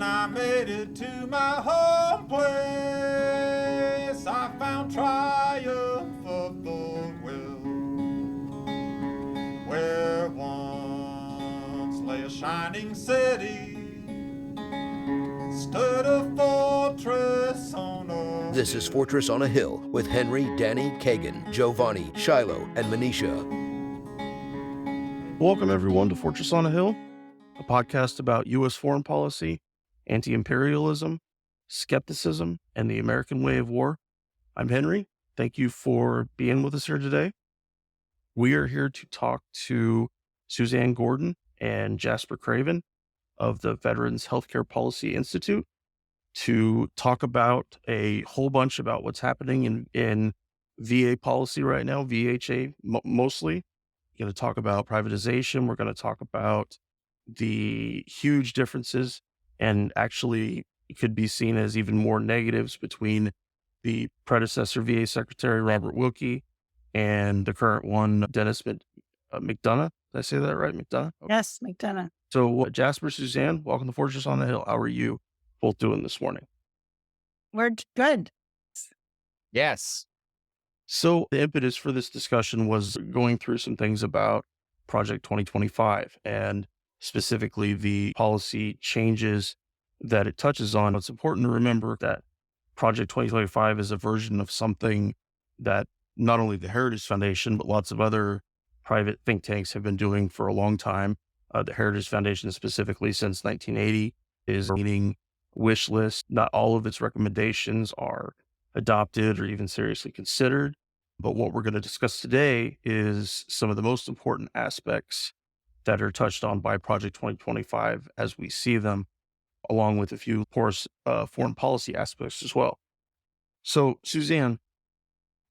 When I made it to my home place, I found triumph of the will. Where once lay a shining city, stood a fortress on a This is Fortress on a Hill with Henry, Danny, Kagan, Giovanni, Shiloh, and Manisha. Welcome, everyone, to Fortress on a Hill, a podcast about U.S. foreign policy, anti-imperialism, skepticism, and the American way of war. I'm Henry. Thank you for being with us here today. We are here to talk to Suzanne Gordon and Jasper Craven of the Veterans Healthcare Policy Institute to talk about a whole bunch about what's happening in VA policy right now, VHA mostly. We're going to talk about privatization. We're going to talk about the huge differences, and actually it could be seen as even more negatives between the predecessor VA Secretary, Robert Wilkie, and the current one, Dennis McDonough. Did I say that right, McDonough? Okay. Yes, McDonough. So Jasper, Suzanne, welcome to Fortress on the Hill. How are you both doing this morning? We're good. Yes. So the impetus for this discussion was going through some things about Project 2025 and specifically the policy changes that it touches on. It's important to remember that Project 2025 is a version of something that not only the Heritage Foundation, but lots of other private think tanks have been doing for a long time. The Heritage Foundation specifically since 1980 is meeting wish list. Not all of its recommendations are adopted or even seriously considered. But what we're going to discuss today is some of the most important aspects that are touched on by Project 2025 as we see them, along with a few, of course, foreign policy aspects as well. So, Suzanne,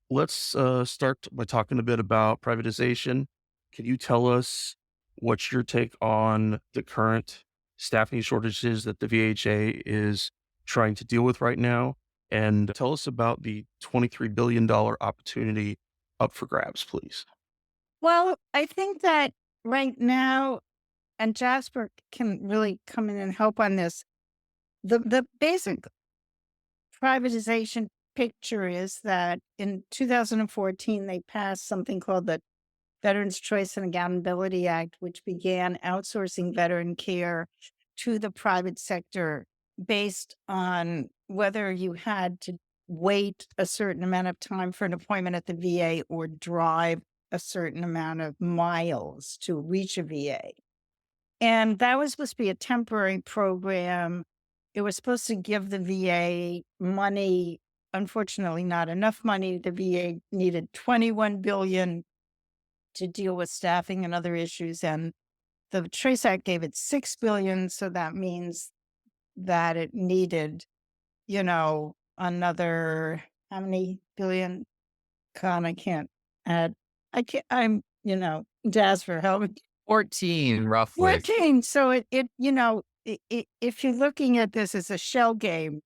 let's start by talking a bit about privatization. Can you tell us what's your take on the current staffing shortages that the VHA is trying to deal with right now? And tell us about the $23 billion opportunity up for grabs, please. Well, I think that right now, and Jasper can really come in and help on this, the basic privatization picture is that in 2014, they passed something called the Veterans Choice and Accountability Act, which began outsourcing veteran care to the private sector based on whether you had to wait a certain amount of time for an appointment at the VA or drive a certain amount of miles to reach a VA. And that was supposed to be a temporary program. It was supposed to give the VA money. Unfortunately, not enough money. The VA needed $21 billion to deal with staffing and other issues. And the Choice Act gave it $6 billion. So that means that it needed, another, how many billion? I can't add. Jasper, help me. 14, roughly. 14. So if you're looking at this as a shell game,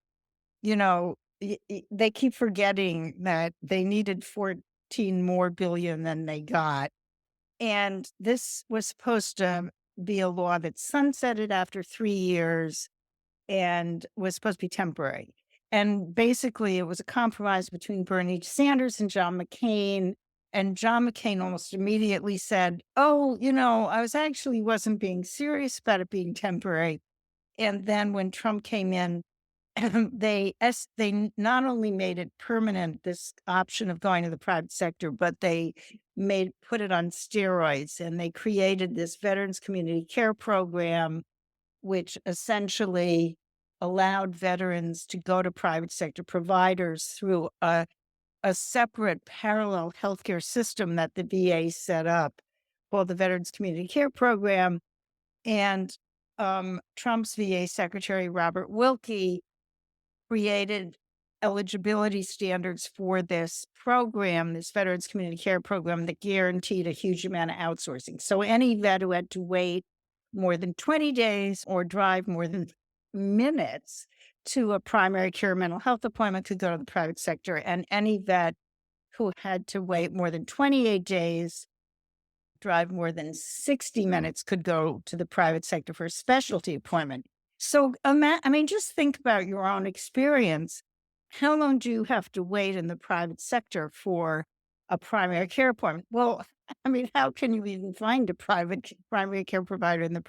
they keep forgetting that they needed 14 more billion than they got. And this was supposed to be a law that sunsetted after 3 years and was supposed to be temporary. And basically, it was a compromise between Bernie Sanders and John McCain. And John McCain almost immediately said, wasn't being serious about it being temporary. And then when Trump came in, they not only made it permanent, this option of going to the private sector, but they put it on steroids, and they created this Veterans Community Care Program, which essentially allowed veterans to go to private sector providers through a separate parallel healthcare system that the VA set up called the Veterans Community Care Program. And Trump's VA Secretary, Robert Wilkie, created eligibility standards for this program, this Veterans Community Care Program, that guaranteed a huge amount of outsourcing. So any vet who had to wait more than 20 days or drive more than minutes to a primary care mental health appointment could go to the private sector. And any vet who had to wait more than 28 days, drive more than 60 minutes, could go to the private sector for a specialty appointment. So, just think about your own experience. How long do you have to wait in the private sector for a primary care appointment? Well, how can you even find a primary care provider in the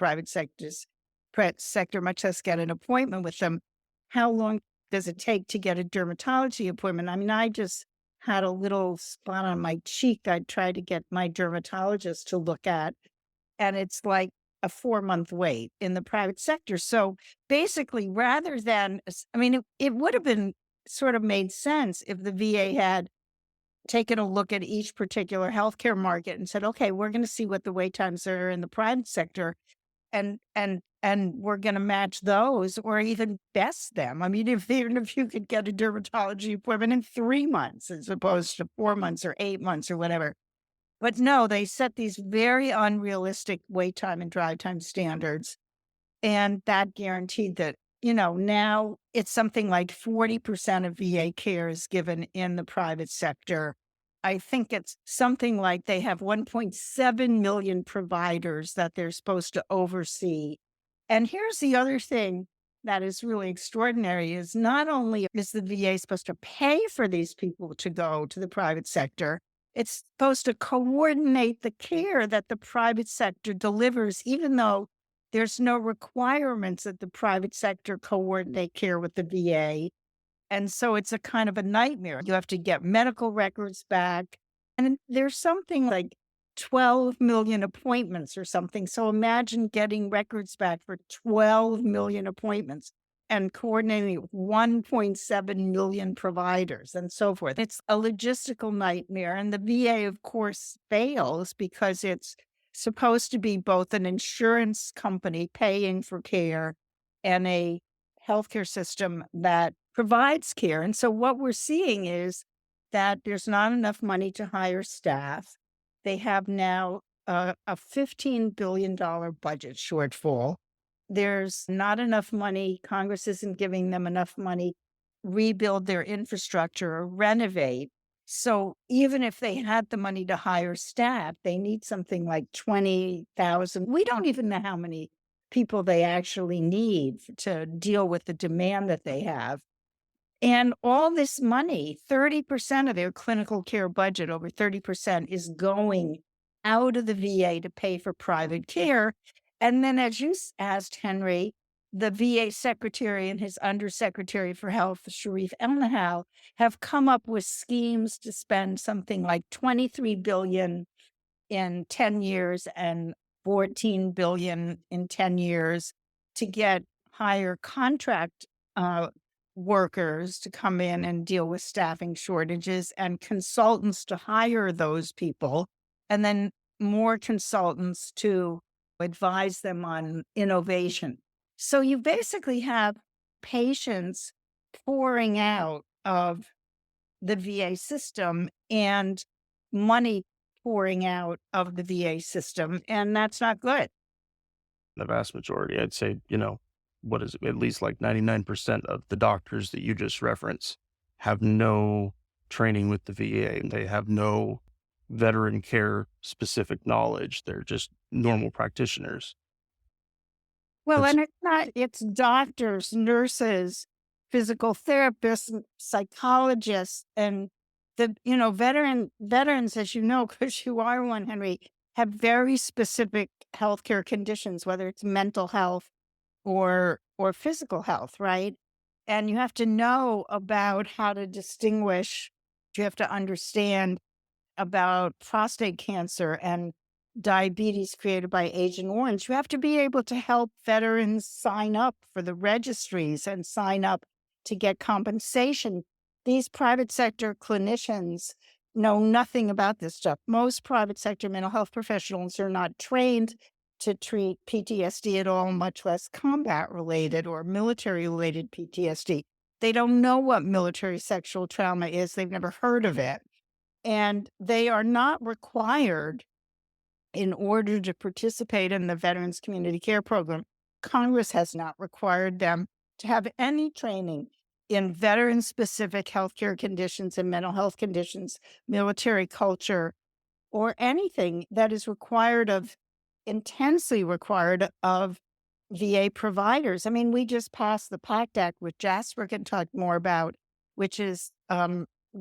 sector, much less get an appointment with them? How long does it take to get a dermatology appointment? I just had a little spot on my cheek I tried to get my dermatologist to look at, and it's like a 4-month wait in the private sector. So basically, rather than, it would have been sort of made sense if the VA had taken a look at each particular healthcare market and said, okay, we're going to see what the wait times are in the private sector, and we're going to match those or even best them. Even if you could get a dermatology appointment in 3 months as opposed to 4 months or 8 months or whatever. But no, they set these very unrealistic wait time and drive time standards. And that guaranteed that, now it's something like 40% of VA care is given in the private sector. I think it's something like they have 1.7 million providers that they're supposed to oversee. And here's the other thing that is really extraordinary is not only is the VA supposed to pay for these people to go to the private sector, it's supposed to coordinate the care that the private sector delivers, even though there's no requirements that the private sector coordinate care with the VA. And so it's a kind of a nightmare. You have to get medical records back. And there's something like 12 million appointments or something. So imagine getting records back for 12 million appointments and coordinating 1.7 million providers and so forth. It's a logistical nightmare. And the VA, of course, fails because it's supposed to be both an insurance company paying for care and a healthcare system that provides care. And so what we're seeing is that there's not enough money to hire staff. They have now a $15 billion budget shortfall. There's not enough money. Congress isn't giving them enough money to rebuild their infrastructure or renovate. So even if they had the money to hire staff, they need something like 20,000. We don't even know how many people they actually need to deal with the demand that they have. And all this money, 30% of their clinical care budget, over 30%, is going out of the VA to pay for private care. And then, as you asked, Henry, the VA secretary and his undersecretary for health, Sharif El-Nahal, have come up with schemes to spend something like $23 billion in 10 years and $14 billion in 10 years to get higher contract workers to come in and deal with staffing shortages and consultants to hire those people, and then more consultants to advise them on innovation. So you basically have patients pouring out of the VA system and money pouring out of the VA system, and that's not good. The vast majority, I'd say, what is it? At least like 99% of the doctors that you just referenced have no training with the VA. They have no veteran care specific knowledge. They're just normal practitioners. Well, It's and it's doctors, nurses, physical therapists, psychologists, and veterans, as you know, because you are one, Henry, have very specific healthcare conditions, whether it's mental health or physical health, right? And you have to know about how to distinguish. You have to understand about prostate cancer and diabetes created by Agent Orange. You have to be able to help veterans sign up for the registries and sign up to get compensation. These private sector clinicians know nothing about this stuff. Most private sector mental health professionals are not trained to treat PTSD at all, much less combat-related or military-related PTSD. They don't know what military sexual trauma is. They've never heard of it. And they are not required, in order to participate in the Veterans Community Care Program, Congress has not required them to have any training in veteran-specific healthcare conditions and mental health conditions, military culture, or anything that is intensely required of VA providers. I mean, we just passed the PACT Act, which Jasper can talk more about, which is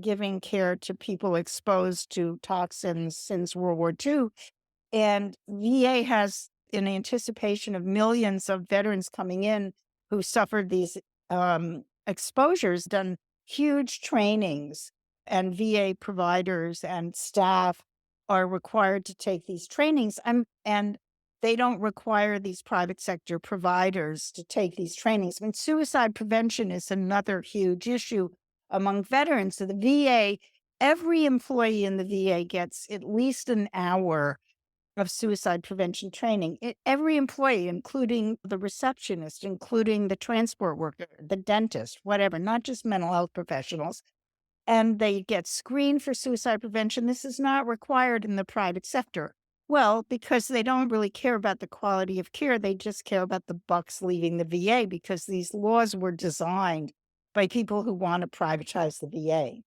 giving care to people exposed to toxins since World War II. And VA has, in anticipation of millions of veterans coming in who suffered these exposures, done huge trainings, and VA providers and staff are required to take these trainings. And they don't require these private sector providers to take these trainings. I mean, suicide prevention is another huge issue among veterans. So the VA, every employee in the VA gets at least an hour of suicide prevention training. Every employee, including the receptionist, including the transport worker, the dentist, whatever, not just mental health professionals. And they get screened for suicide prevention. This is not required in the private sector. Well, because they don't really care about the quality of care, they just care about the bucks leaving the VA, because these laws were designed by people who want to privatize the VA.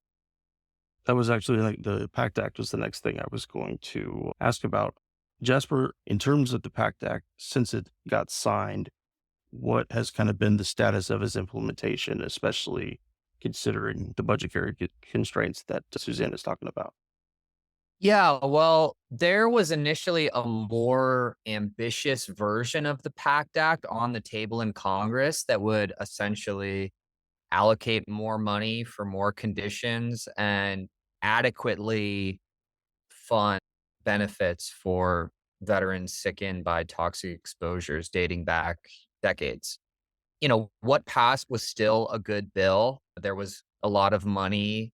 That was actually like the PACT Act was the next thing I was going to ask about. Jasper, in terms of the PACT Act, since it got signed, what has kind of been the status of its implementation, especially considering the budgetary constraints that Suzanne is talking about? Yeah, well, there was initially a more ambitious version of the PACT Act on the table in Congress that would essentially allocate more money for more conditions and adequately fund benefits for veterans sickened by toxic exposures dating back decades. What passed was still a good bill. There was a lot of money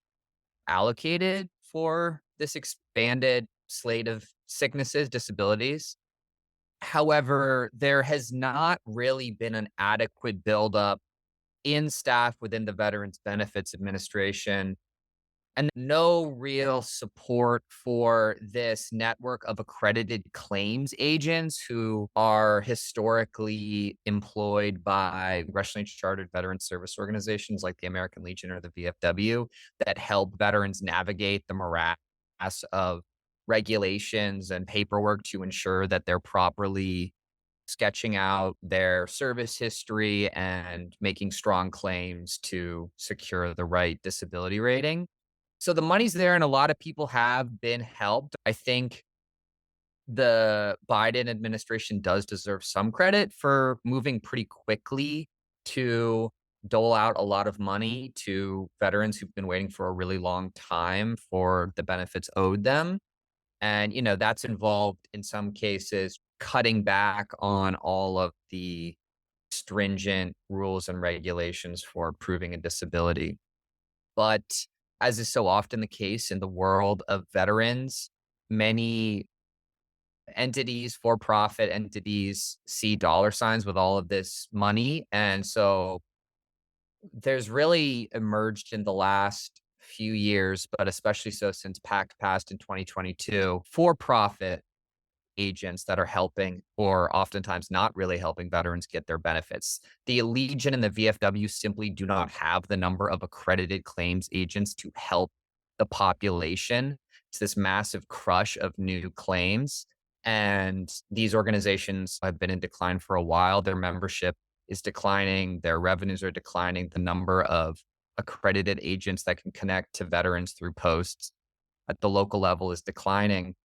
allocated for this expanded slate of sicknesses, disabilities. However, there has not really been an adequate buildup in staff within the Veterans Benefits Administration, and no real support for this network of accredited claims agents who are historically employed by congressionally chartered veteran service organizations like the American Legion or the VFW that help veterans navigate the morass of regulations and paperwork to ensure that they're properly sketching out their service history and making strong claims to secure the right disability rating. So the money's there and a lot of people have been helped. I think the Biden administration does deserve some credit for moving pretty quickly to dole out a lot of money to veterans who've been waiting for a really long time for the benefits owed them. And, that's involved in some cases cutting back on all of the stringent rules and regulations for proving a disability. But as is so often the case in the world of veterans, many entities, for profit entities, see dollar signs with all of this money. And so there's really emerged in the last few years, but especially so since PACT passed in 2022, for profit agents that are helping or oftentimes not really helping veterans get their benefits. The Legion and the VFW simply do not have the number of accredited claims agents to help the population. It's this massive crush of new claims. And these organizations have been in decline for a while. Their membership is declining, their revenues are declining. The number of accredited agents that can connect to veterans through posts at the local level is declining.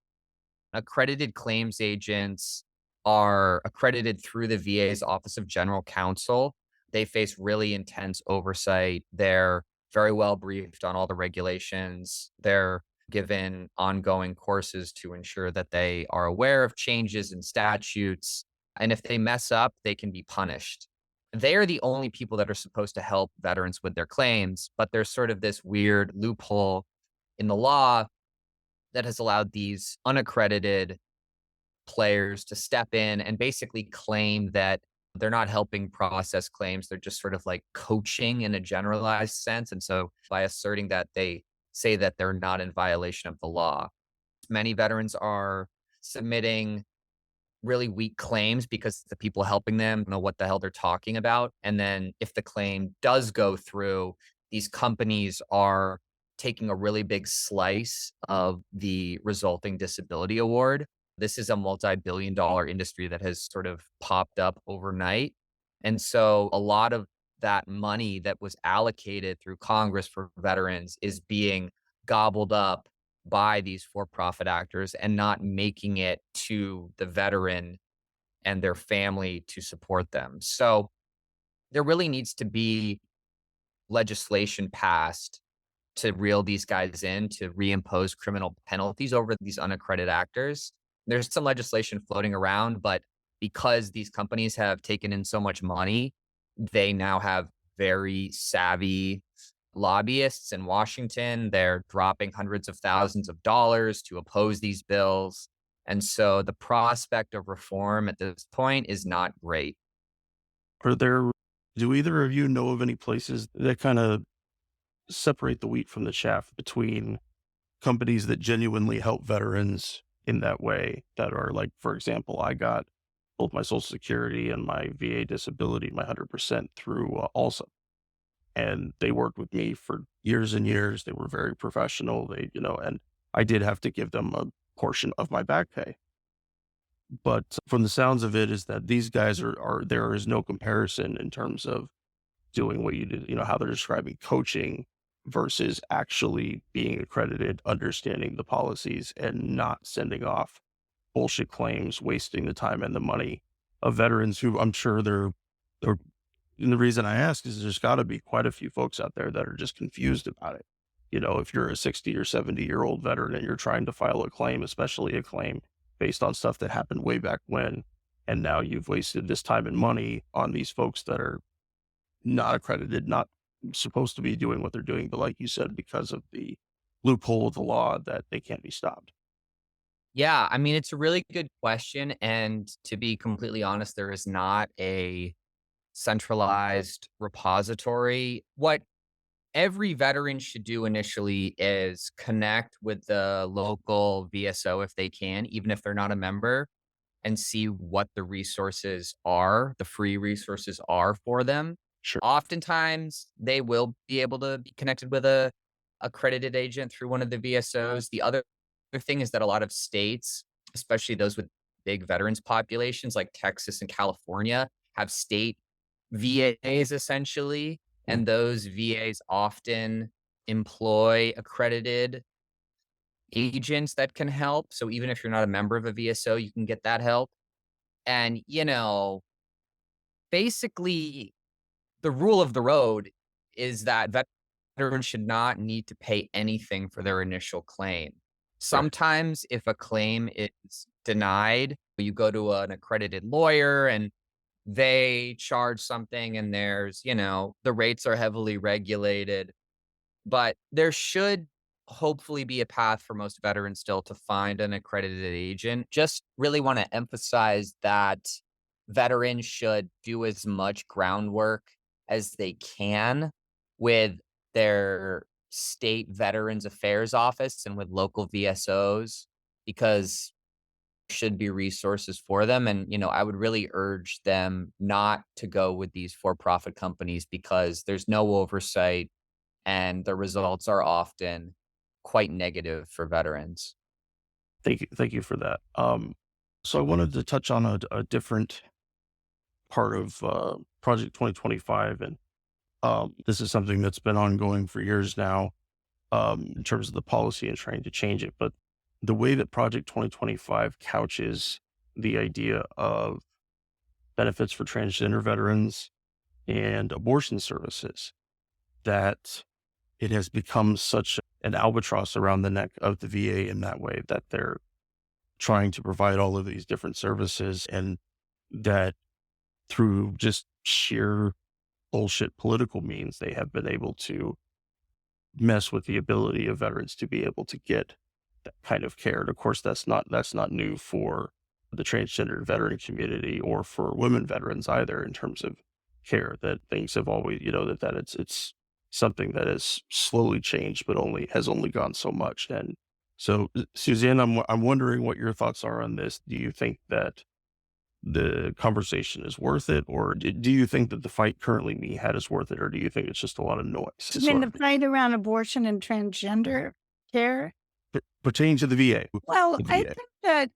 Accredited claims agents are accredited through the VA's Office of General Counsel. They face really intense oversight. They're very well briefed on all the regulations. They're given ongoing courses to ensure that they are aware of changes in statutes. And if they mess up, they can be punished. They are the only people that are supposed to help veterans with their claims, but there's sort of this weird loophole in the law that has allowed these unaccredited players to step in and basically claim that they're not helping process claims. They're just sort of like coaching in a generalized sense. And so by asserting that, they say that they're not in violation of the law. Many veterans are submitting really weak claims because the people helping them know what the hell they're talking about. And then if the claim does go through, these companies are taking a really big slice of the resulting disability award. This is a multi-billion-dollar industry that has sort of popped up overnight. And so a lot of that money that was allocated through Congress for veterans is being gobbled up by these for-profit actors and not making it to the veteran and their family to support them. So there really needs to be legislation passed to reel these guys in, to reimpose criminal penalties over these unaccredited actors. There's some legislation floating around, but because these companies have taken in so much money, they now have very savvy lobbyists in Washington. They're dropping hundreds of thousands of dollars to oppose these bills. And so the prospect of reform at this point is not great. Do either of you know of any places that kind of separate the wheat from the chaff between companies that genuinely help veterans in that way, that are like, for example, I got both my Social Security and my VA disability, my 100% through also. And they worked with me for years and years. They were very professional. And I did have to give them a portion of my back pay. But from the sounds of it is that these guys are there is no comparison in terms of doing what you did, how they're describing coaching versus actually being accredited, understanding the policies, and not sending off bullshit claims, wasting the time and the money of veterans who I'm sure they're and the reason I ask is there's got to be quite a few folks out there that are just confused about it. If you're a 60 or 70-year-old veteran and you're trying to file a claim, especially a claim based on stuff that happened way back when, and now you've wasted this time and money on these folks that are not accredited, not supposed to be doing what they're doing, but like you said, because of the loophole of the law, that they can't be stopped. Yeah, I mean, it's a really good question. And to be completely honest, there is not a centralized repository. What every veteran should do initially is connect with the local VSO if they can, even if they're not a member, and see what the resources are, the free resources are for them. Sure. Oftentimes, they will be able to be connected with a accredited agent through one of the VSOs. The other thing is that a lot of states, especially those with big veterans populations like Texas and California, have state VAs essentially, and those VAs often employ accredited agents that can help. So even if you're not a member of a VSO, you can get that help. And, basically, the rule of the road is that veterans should not need to pay anything for their initial claim. Sometimes, if a claim is denied, you go to an accredited lawyer and they charge something, and there's, the rates are heavily regulated. But there should hopefully be a path for most veterans still to find an accredited agent. Just really want to emphasize that veterans should do as much groundwork as they can with their state Veterans Affairs office and with local VSOs, because there should be resources for them. And, I would really urge them not to go with these for-profit companies because there's no oversight and the results are often quite negative for veterans. Thank you for that. So I wanted to touch on a different part of Project 2025, and this is something that's been ongoing for years now in terms of the policy and trying to change it. But the way that Project 2025 couches the idea of benefits for transgender veterans and abortion services, that it has become such an albatross around the neck of the VA in that way, that they're trying to provide all of these different services, and that through just sheer bullshit political means, they have been able to mess with the ability of veterans to be able to get that kind of care. And of course, that's not new for the transgender veteran community or for women veterans either, in terms of care, that things have always, that it's something that has slowly changed, but has only gone so much. And so, Suzanne, I'm wondering what your thoughts are on this. Do you think that the conversation is worth it, or do you think that the fight currently being had is worth it, or do you think it's just a lot of noise? You mean the fight around abortion and transgender care Pertaining to the VA. Well, The I VA. think that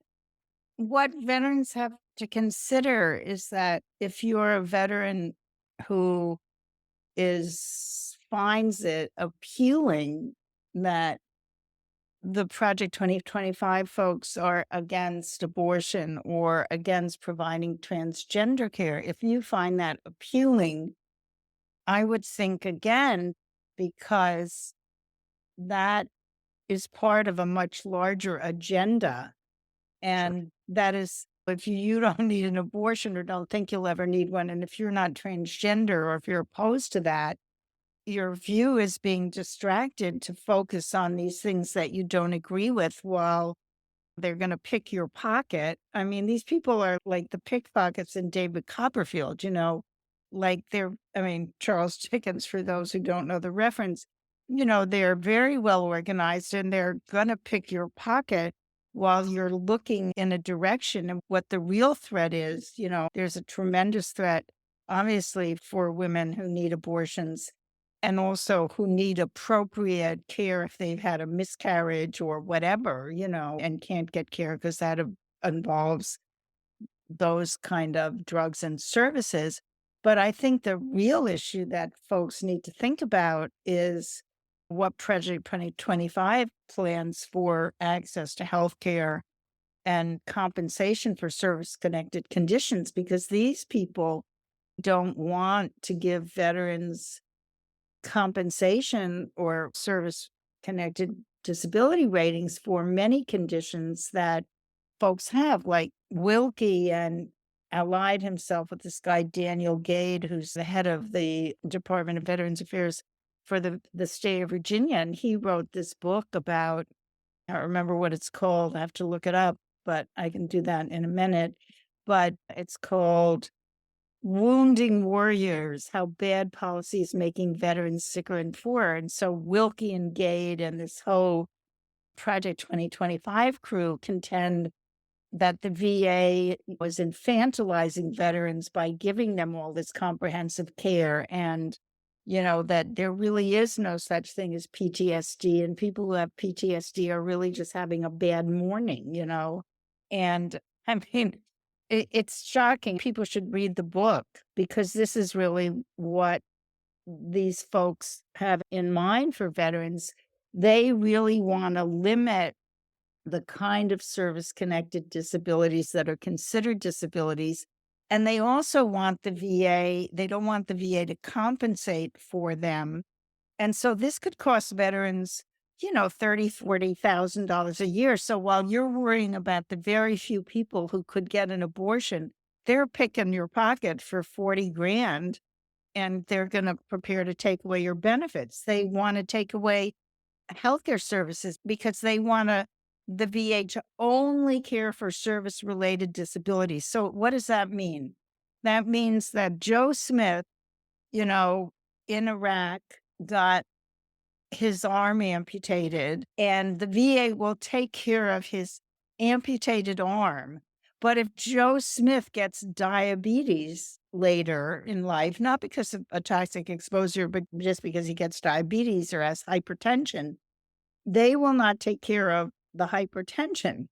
What veterans have to consider is that if you're a veteran who finds it appealing that the Project 2025 folks are against abortion or against providing transgender care, if you find that appealing, I would think again, because that is part of a much larger agenda. Sure. And that is, if you don't need an abortion or don't think you'll ever need one, and if you're not transgender or if you're opposed to that, your view is being distracted to focus on these things that you don't agree with while they're going to pick your pocket. I mean, these people are like the pickpockets in David Copperfield, like Charles Dickens, for those who don't know the reference, they're very well organized and they're going to pick your pocket while you're looking in a direction of what the real threat is. There's a tremendous threat, obviously, for women who need abortions and also who need appropriate care if they've had a miscarriage or whatever, and can't get care because that involves those kind of drugs and services. But I think the real issue that folks need to think about is what Project 2025 plans for access to health care and compensation for service-connected conditions, because these people don't want to give veterans compensation or service connected disability ratings for many conditions that folks have, like Wilkie, and allied himself with this guy, Daniel Gade, who's the head of the Department of Veterans Affairs for the state of Virginia. And he wrote this book about, I don't remember what it's called. I have to look it up, but I can do that in a minute. But it's called Wounding Warriors, How Bad Policy is Making Veterans Sicker and Poorer. And so Wilkie and Gade and this whole Project 2025 crew contend that the VA was infantilizing veterans by giving them all this comprehensive care, and that there really is no such thing as PTSD, and people who have PTSD are really just having a bad morning. And I mean, it's shocking. People should read the book, because this is really what these folks have in mind for veterans. They really want to limit the kind of service-connected disabilities that are considered disabilities. And they also want they don't want the VA to compensate for them. And so this could cost veterans, $30,000, $40,000 a year. So while you're worrying about the very few people who could get an abortion, they're picking your pocket for 40 grand, and they're going to prepare to take away your benefits. They want to take away healthcare services because they want the VA to only care for service-related disabilities. So what does that mean? That means that Joe Smith, in Iraq, got his arm amputated, and the VA will take care of his amputated arm. But if Joe Smith gets diabetes later in life, not because of a toxic exposure, but just because he gets diabetes or has hypertension, they will not take care of the hypertension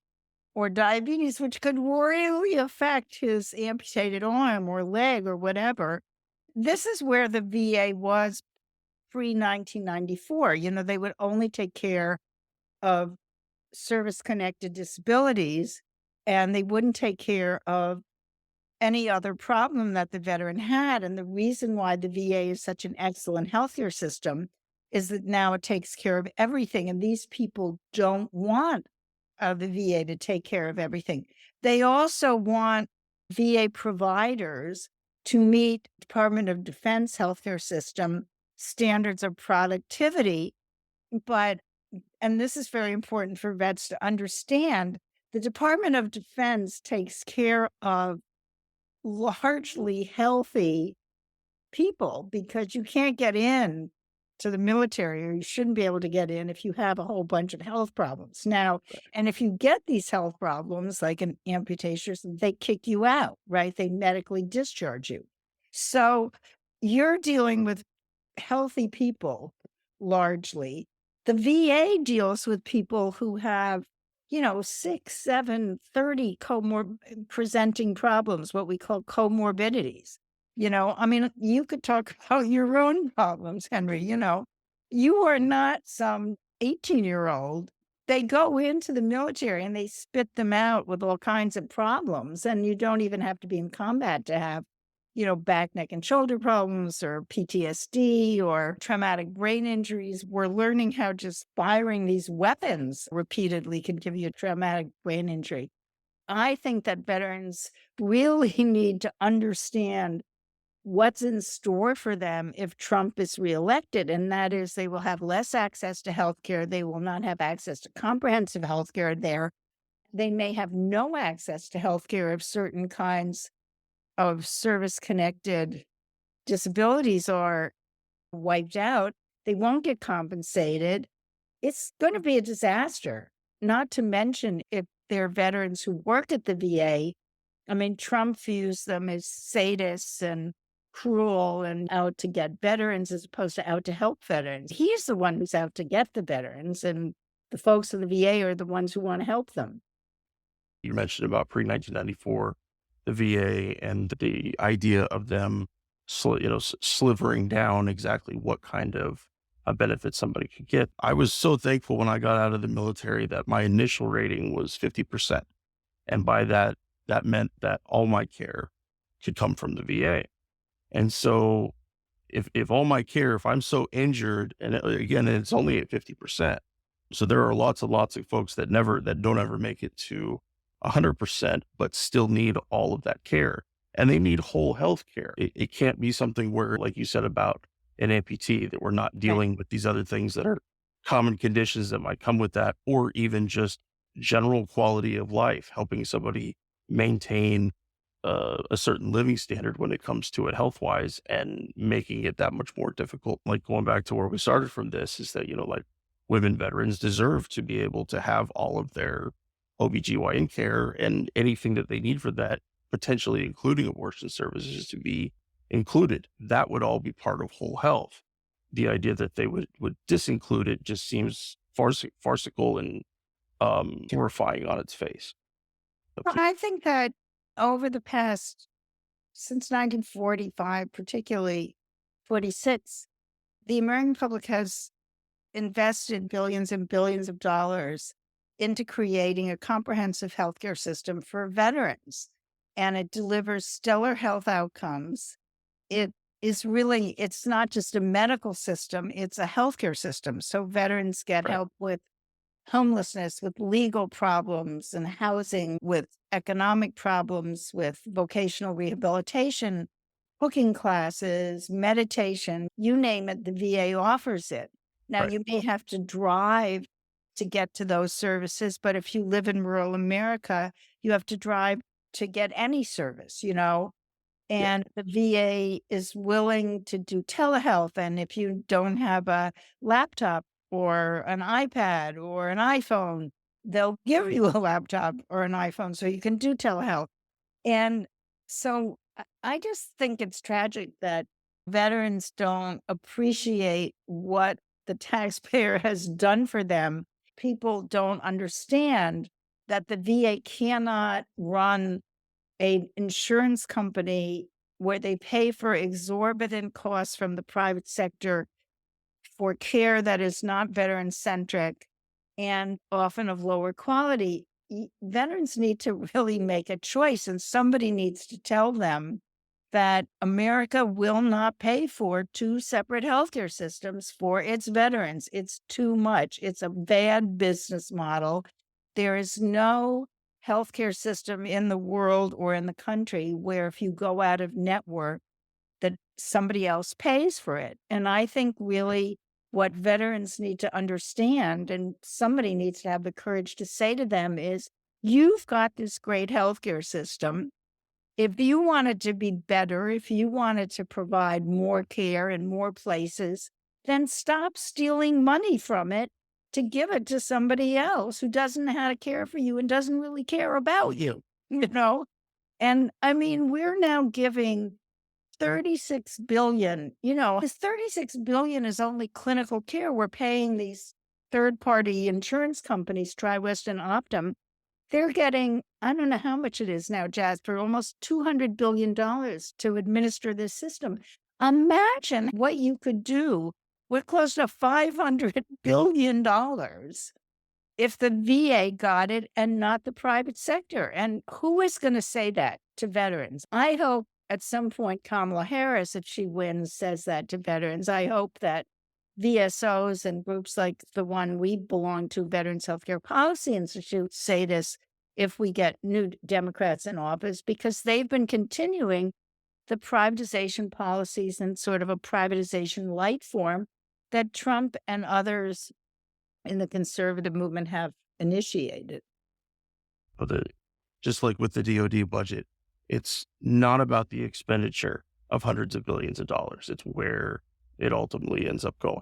or diabetes, which could really affect his amputated arm or leg or whatever. This is where the VA was pre-1994. They would only take care of service-connected disabilities, and they wouldn't take care of any other problem that the veteran had. And the reason why the VA is such an excellent healthcare system is that now it takes care of everything. And these people don't want the VA to take care of everything. They also want VA providers to meet Department of Defense healthcare system standards of productivity. And this is very important for vets to understand, the Department of Defense takes care of largely healthy people, because you can't get in to the military, or you shouldn't be able to get in if you have a whole bunch of health problems. Now, and if you get these health problems, like an amputation, they kick you out, right? They medically discharge you. So you're dealing with healthy people largely. The VA deals with people who have 6, 7, 30 presenting problems, what we call comorbidities. I mean, you could talk about your own problems, Henry. You are not some 18-year-old. They go into the military and they spit them out with all kinds of problems. And you don't even have to be in combat to have, back, neck, and shoulder problems or PTSD or traumatic brain injuries. We're learning how just firing these weapons repeatedly can give you a traumatic brain injury. I think that veterans really need to understand what's in store for them if Trump is reelected. And that is, they will have less access to health care. They will not have access to comprehensive health care there. They may have no access to health care if certain kinds of service-connected disabilities are wiped out. They won't get compensated. It's going to be a disaster, not to mention if they're veterans who work at the VA. I mean, Trump views them as sadists and cruel and out to get veterans as opposed to out to help veterans. He's the one who's out to get the veterans, and the folks in the VA are the ones who want to help them. You mentioned about pre-1994, the VA and the idea of them, slivering down exactly what kind of a benefit somebody could get. I was so thankful when I got out of the military that my initial rating was 50%. And by that meant that all my care could come from the VA. And so if all my care, if I'm so injured, and again, it's only at 50%. So there are lots and lots of folks that don't ever make it to 100%, but still need all of that care. And they need whole health care. It can't be something where, like you said about an amputee, that we're not dealing with these other things that are common conditions that might come with that, or even just general quality of life, helping somebody maintain a certain living standard when it comes to it health-wise, and making it that much more difficult. Like going back to where we started from this is that, like women veterans deserve to be able to have all of their OBGYN care and anything that they need for that, potentially including abortion services, to be included. That would all be part of whole health. The idea that they would disinclude it just seems farcical and horrifying on its face. Well, I think that over the past, since 1945, particularly 46, the American public has invested billions and billions of dollars into creating a comprehensive healthcare system for veterans. And it delivers stellar health outcomes. It's not just a medical system, it's a healthcare system. So veterans get Right. help with homelessness, with legal problems and housing, with economic problems, with vocational rehabilitation, cooking classes, meditation, you name it, the VA offers it. Now, Right. you may have to drive to get to those services, but if you live in rural America, you have to drive to get any service, and the VA is willing to do telehealth. And if you don't have a laptop or an iPad or an iPhone, they'll give you a laptop or an iPhone so you can do telehealth. And so I just think it's tragic that veterans don't appreciate what the taxpayer has done for them. People don't understand that the VA cannot run an insurance company where they pay for exorbitant costs from the private sector for care that is not veteran-centric and often of lower quality. Veterans need to really make a choice, and somebody needs to tell them that America will not pay for two separate healthcare systems for its veterans. It's too much. It's a bad business model. There is no healthcare system in the world or in the country where if you go out of network, that somebody else pays for it. And I think really what veterans need to understand, and somebody needs to have the courage to say to them, is you've got this great healthcare system. If you wanted to be better, if you wanted to provide more care in more places, then stop stealing money from it to give it to somebody else who doesn't know how to care for you and doesn't really care about you, And I mean, we're now giving 36 billion, this 36 billion is only clinical care. We're paying these third-party insurance companies, TriWest and Optum, they're getting, I don't know how much it is now, Jasper, almost $200 billion to administer this system. Imagine what you could do with close to $500 billion if the VA got it and not the private sector. And who is going to say that to veterans? I hope at some point Kamala Harris, if she wins, says that to veterans. I hope that VSOs and groups like the one we belong to, Veterans Healthcare Policy Institute, say this if we get new Democrats in office, because they've been continuing the privatization policies in sort of a privatization light form that Trump and others in the conservative movement have initiated. But just like with the DoD budget, it's not about the expenditure of hundreds of billions of dollars. It's where it ultimately ends up going,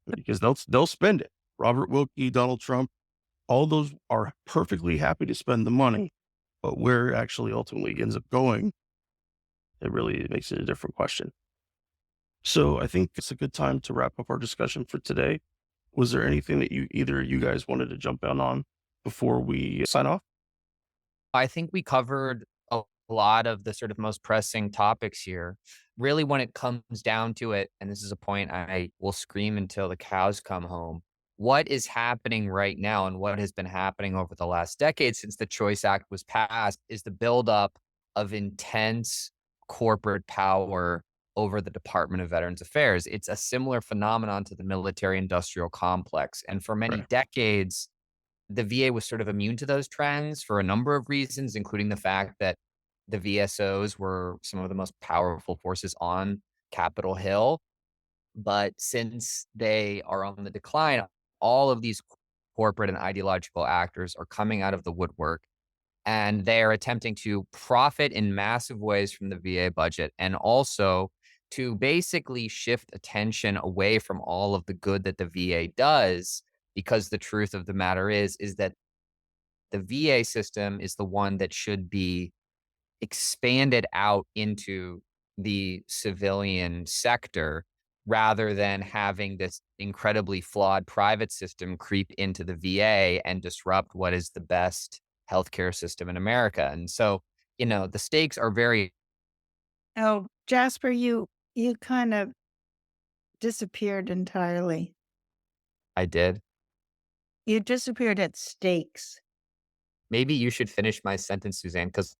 because they'll spend it. Robert Wilkie, Donald Trump, all those are perfectly happy to spend the money, but where it actually ultimately ends up going, it really makes it a different question. So I think it's a good time to wrap up our discussion for today. Was there anything that either of you guys wanted to jump in on before we sign off? I think we covered a lot of the sort of most pressing topics here. Really, when it comes down to it, and this is a point I will scream until the cows come home, what is happening right now and what has been happening over the last decade since the Choice Act was passed is the buildup of intense corporate power over the Department of Veterans Affairs. It's a similar phenomenon to the military-industrial complex. And for many decades, the VA was sort of immune to those trends for a number of reasons, including the fact that the VSOs were some of the most powerful forces on Capitol Hill. But since they are on the decline, all of these corporate and ideological actors are coming out of the woodwork, and they are attempting to profit in massive ways from the VA budget, and also to basically shift attention away from all of the good that the VA does, because the truth of the matter is that the VA system is the one that should be expanded out into the civilian sector, rather than having this incredibly flawed private system creep into the VA and disrupt what is the best healthcare system in America. And so, the stakes are very. Oh, Jasper, you kind of disappeared entirely. I did. You disappeared at stakes. Maybe you should finish my sentence, Suzanne, because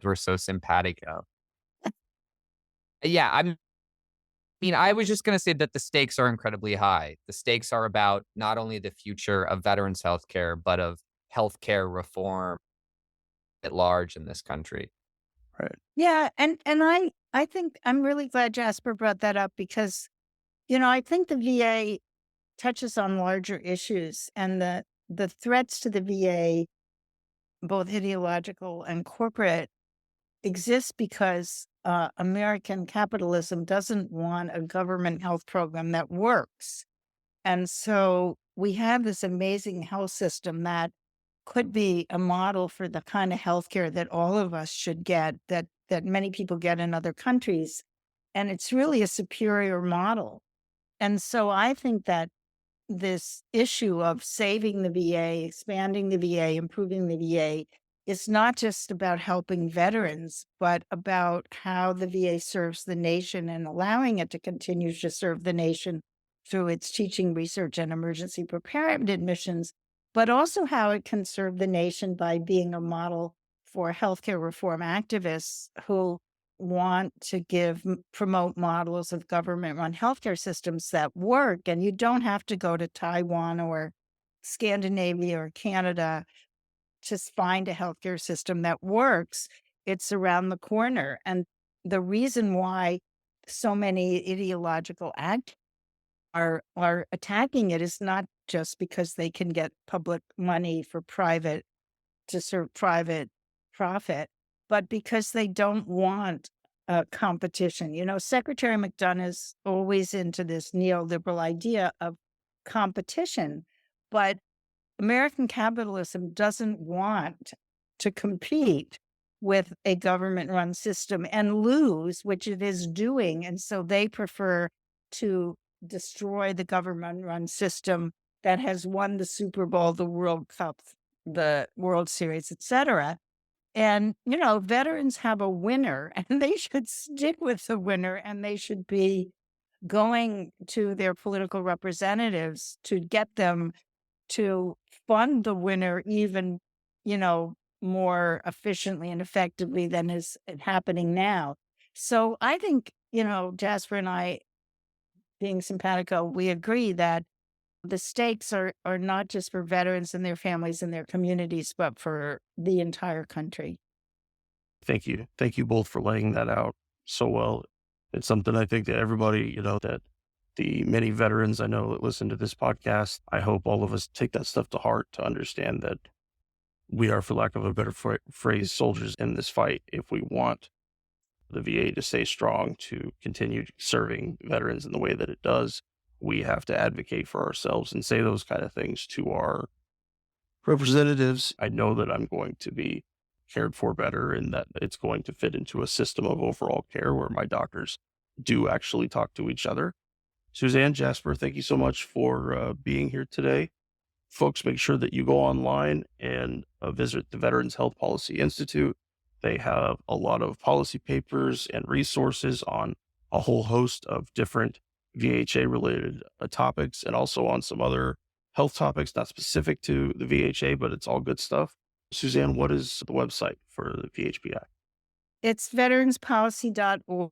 we're so simpatico. Yeah, I was just going to say that the stakes are incredibly high. The stakes are about not only the future of veterans healthcare, but of healthcare reform at large in this country. Right. Yeah, and I think I'm really glad Jasper brought that up, because I think the VA touches on larger issues, and the threats to the VA, both ideological and corporate, exist because American capitalism doesn't want a government health program that works. And so we have this amazing health system that could be a model for the kind of healthcare that all of us should get, that many people get in other countries. And it's really a superior model. And so I think that this issue of saving the VA, expanding the VA, improving the VA, is not just about helping veterans, but about how the VA serves the nation and allowing it to continue to serve the nation through its teaching, research, and emergency preparedness missions, but also how it can serve the nation by being a model for healthcare reform activists who want to promote models of government-run healthcare systems that work. And you don't have to go to Taiwan or Scandinavia or Canada to find a healthcare system that works. It's around the corner. And the reason why so many ideological acts are attacking it is not just because they can get public money to serve private profit, but because they don't want competition. Secretary McDonough is always into this neoliberal idea of competition, but American capitalism doesn't want to compete with a government-run system and lose, which it is doing. And so they prefer to destroy the government-run system that has won the Super Bowl, the World Cup, the World Series, etc. And, veterans have a winner and they should stick with the winner, and they should be going to their political representatives to get them to fund the winner even, more efficiently and effectively than is happening now. So I think, Jasper and I, being simpatico, we agree that the stakes are not just for veterans and their families and their communities, but for the entire country. Thank you. Thank you both for laying that out so well. It's something I think that everybody, that the many veterans I know that listen to this podcast, I hope all of us take that stuff to heart to understand that we are, for lack of a better phrase, soldiers in this fight. If we want the VA to stay strong, to continue serving veterans in the way that it does, we have to advocate for ourselves and say those kind of things to our representatives. I know that I'm going to be cared for better and that it's going to fit into a system of overall care where my doctors do actually talk to each other. Suzanne, Jasper, thank you so much for being here today. Folks, make sure that you go online and visit the Veterans Health Policy Institute. They have a lot of policy papers and resources on a whole host of different VHA-related topics, and also on some other health topics not specific to the VHA, but it's all good stuff. Suzanne, what is the website for the VHPI? It's veteranspolicy.org.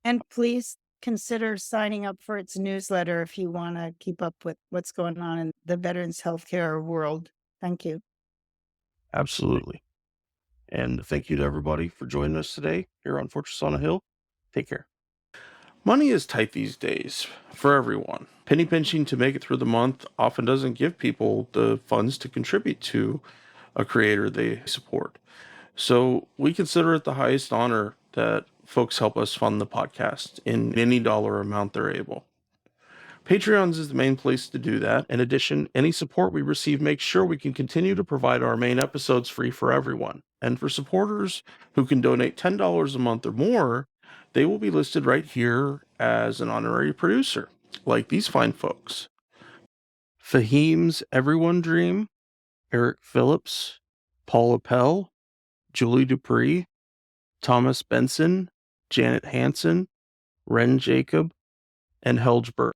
And please consider signing up for its newsletter if you want to keep up with what's going on in the veterans healthcare world. Thank you. Absolutely. And thank you to everybody for joining us today here on Fortress on a Hill. Take care. Money is tight these days for everyone. Penny pinching to make it through the month often doesn't give people the funds to contribute to a creator they support. So we consider it the highest honor that folks help us fund the podcast in any dollar amount they're able. Patreons is the main place to do that. In addition, any support we receive makes sure we can continue to provide our main episodes free for everyone. And for supporters who can donate $10 a month or more, they will be listed right here as an honorary producer, like these fine folks: Fahim's Everyone Dream, Eric Phillips, Paul Appel, Julie Dupree, Thomas Benson, Janet Hansen, Ren Jacob, and Helge Burke.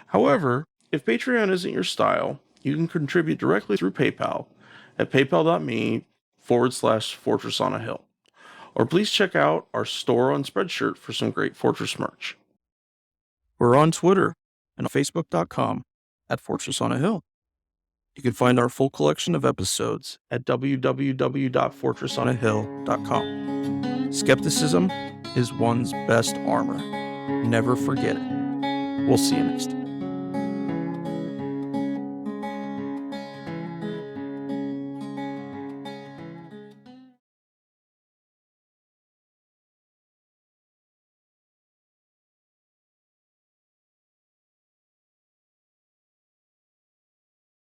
However, if Patreon isn't your style, you can contribute directly through PayPal at paypal.me/Fortress on a Hill. Or please check out our store on Spreadshirt for some great Fortress merch. We're on Twitter and Facebook.com/Fortress on a Hill. You can find our full collection of episodes at www.fortressonahill.com. Skepticism is one's best armor. Never forget it. We'll see you next time.